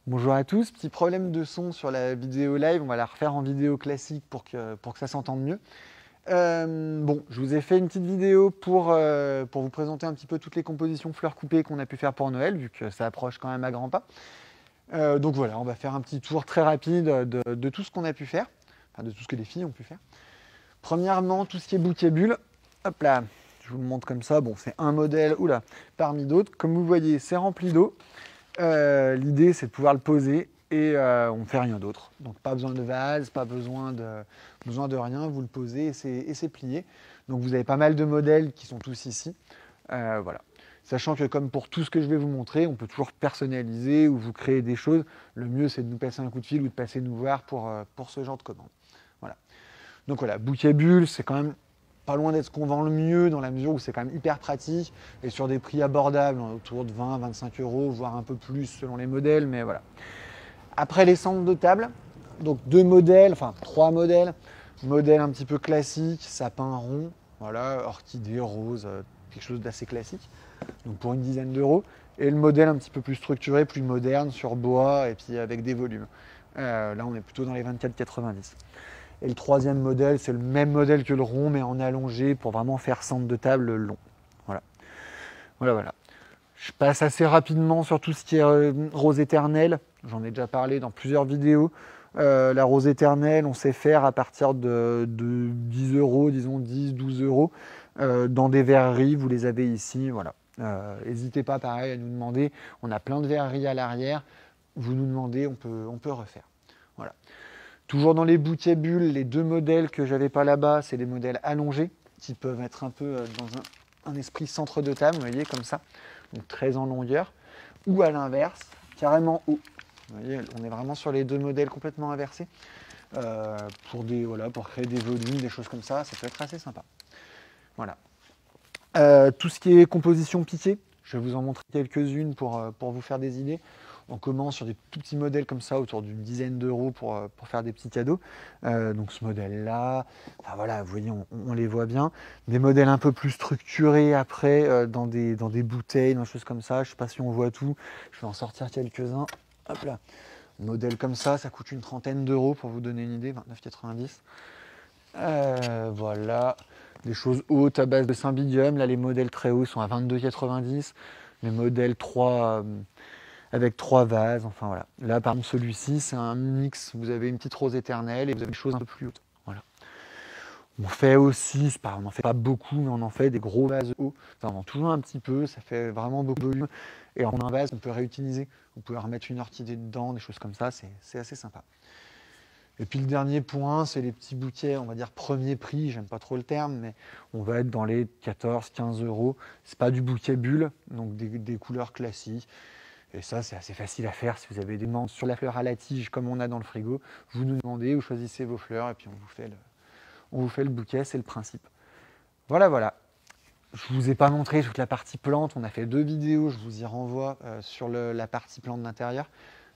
Bonjour à tous, petit problème de son sur la vidéo live, on va la refaire en vidéo classique pour que ça s'entende mieux. Bon, je vous ai fait une petite vidéo pour vous présenter un petit peu toutes les compositions fleurs coupées qu'on a pu faire pour Noël, vu que ça approche quand même à grands pas. Donc voilà, on va faire un petit tour très rapide de tout ce qu'on a pu faire, enfin de tout ce que les filles ont pu faire. Premièrement, tout ce qui est bouquet bulle, hop là, je vous le montre comme ça, bon c'est un modèle, oula, parmi d'autres. Comme vous voyez, c'est rempli d'eau. L'idée, c'est de pouvoir le poser et on ne fait rien d'autre. Donc pas besoin de vase, pas besoin de rien, vous le posez et c'est plié. Donc vous avez pas mal de modèles qui sont tous ici. Voilà. Sachant que comme pour tout ce que je vais vous montrer, on peut toujours personnaliser ou vous créer des choses. Le mieux, c'est de nous passer un coup de fil ou de passer nous voir pour ce genre de commande. Voilà. Donc voilà, bouquet bulle, c'est quand même pas loin d'être ce qu'on vend le mieux dans la mesure où c'est quand même hyper pratique et sur des prix abordables, autour de 20-25 euros, voire un peu plus selon les modèles, mais voilà. Après les centres de table, donc deux modèles, enfin trois modèles, modèle un petit peu classique, sapin rond, voilà, orchidée, rose, quelque chose d'assez classique, donc pour une dizaine d'euros, et le modèle un petit peu plus structuré, plus moderne, sur bois et puis avec des volumes. Là on est plutôt dans les 24,90. Et le troisième modèle, c'est le même modèle que le rond, mais en allongé pour vraiment faire centre de table long. Voilà. Voilà. Je passe assez rapidement sur tout ce qui est rose éternelle. J'en ai déjà parlé dans plusieurs vidéos. La rose éternelle, on sait faire à partir de 10 euros, disons 10, 12 euros, dans des verreries. Vous les avez ici. Voilà. N'hésitez pas, pareil, à nous demander. On a plein de verreries à l'arrière. Vous nous demandez, on peut refaire. Voilà. Toujours dans les bouquets bulles, les deux modèles que j'avais pas là-bas, c'est des modèles allongés qui peuvent être un peu dans un esprit centre de table, vous voyez, comme ça, donc très en longueur, ou à l'inverse, carrément haut. Vous voyez, on est vraiment sur les deux modèles complètement inversés pour créer des volumes, des choses comme ça peut être assez sympa. Voilà. Tout ce qui est composition piquée, je vais vous en montrer quelques-unes pour vous faire des idées. On commence sur des tout petits modèles comme ça, autour d'une dizaine d'euros pour faire des petits cadeaux. Donc ce modèle-là, enfin voilà, vous voyez, on les voit bien. Des modèles un peu plus structurés après, dans des bouteilles, dans des choses comme ça. Je ne sais pas si on voit tout. Je vais en sortir quelques-uns. Hop là. Un modèle comme ça coûte une trentaine d'euros pour vous donner une idée, 29,90. Voilà. Des choses hautes à base de Cymbidium. Là, les modèles très hauts sont à 22,90. Les modèles 3 avec 3 vases, enfin voilà. Là, par exemple, celui-ci, c'est un mix. Vous avez une petite rose éternelle et vous avez des choses un peu plus hautes. Voilà. On fait aussi, on n'en fait pas beaucoup, mais on en fait des gros vases hauts. Ça en vend toujours un petit peu, ça fait vraiment beaucoup de volume. Et on a un vase qu'on peut réutiliser. Vous pouvez remettre une orchidée dedans, des choses comme ça, c'est assez sympa. Et puis le dernier point, c'est les petits bouquets, on va dire premier prix, j'aime pas trop le terme, mais on va être dans les 14-15 euros. C'est pas du bouquet bulle, donc des couleurs classiques. Et ça, c'est assez facile à faire. Si vous avez des demandes sur la fleur à la tige, comme on a dans le frigo, vous nous demandez, vous choisissez vos fleurs, et puis on vous fait le bouquet, c'est le principe. Voilà. Je ne vous ai pas montré toute la partie plante, on a fait 2 vidéos, je vous y renvoie sur la partie plante d'intérieur.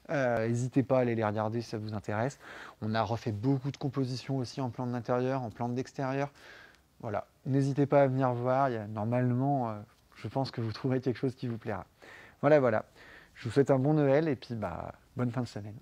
N'hésitez pas à aller les regarder si ça vous intéresse. On a refait beaucoup de compositions aussi en plante d'intérieur, en plante d'extérieur. Voilà, n'hésitez pas à venir voir, normalement, je pense que vous trouverez quelque chose qui vous plaira. Voilà. Je vous souhaite un bon Noël et puis bonne fin de semaine.